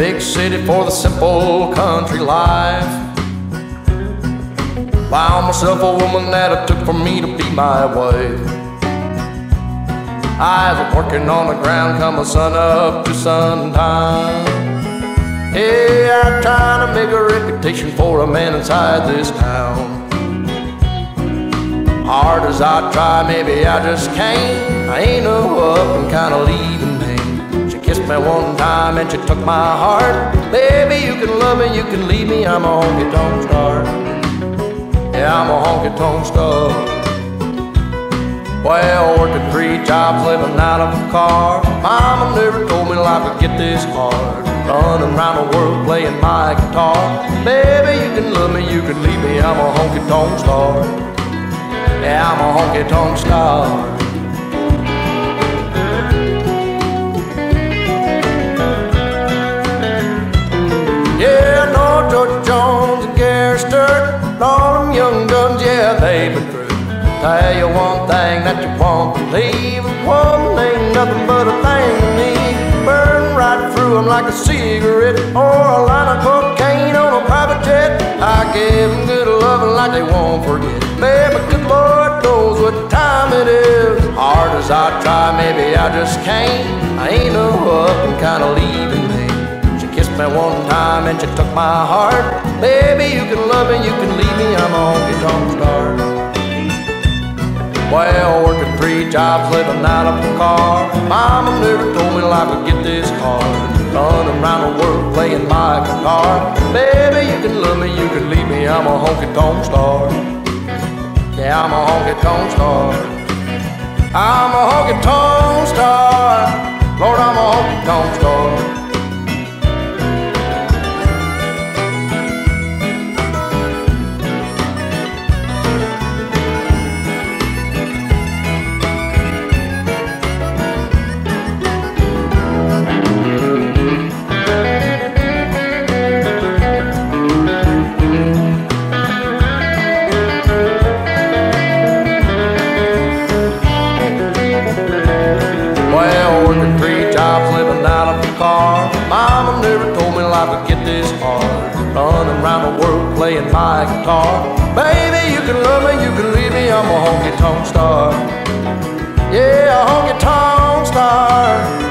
big city for the simple country life. Found myself a woman that it took for me to be my wife. I was working on the ground come sun up to sundown. Yeah, I'm trying to make a reputation for a man inside this town. Hard as I try, maybe I just can't. I ain't no up and kinda leaving me. She kissed me one time and she took my heart. Baby, you can love me, you can leave me, I'm a honky-tonk star. Yeah, I'm a honky-tonk star. Well, working 3 jobs, living out of a car. Mama never told me life would get this hard. Running around the world playing my guitar. Baby, you can love me, you can leave me, I'm a honky-tonk star. Yeah, I'm a honky-tonk star. Yeah, I know George Jones and Gary Sturt and all them young guns, yeah, they've been through. Tell you one thing that you won't believe, a woman ain't nothing but a thing to me. Burn right through them like a cigarette or a line of cocaine on a private jet. I give them good loving like they won't forget. Baby, good Lord knows what time it is. Hard as I try, maybe I just can't. I ain't no up and kinda leaving me. She kissed me one time and she took my heart. Baby, you can love me, you can leave me, I'm a honky-tonk star. Well, working 3 jobs, living out of a car. Mama never told me life would get this hard. Running around the world playing my guitar. Baby, you can love me, you can leave me, I'm a honky-tonk star. Yeah, I'm a honky-tonk star. I'm a honky-tonk star. Lord, I'm a honky-tonk star. Working 3 jobs, living out of a car. Mama never told me life would get this hard. Running around the world playing my guitar. Baby, you can love me, you can leave me, I'm a honky-tonk star. Yeah, a honky-tonk star.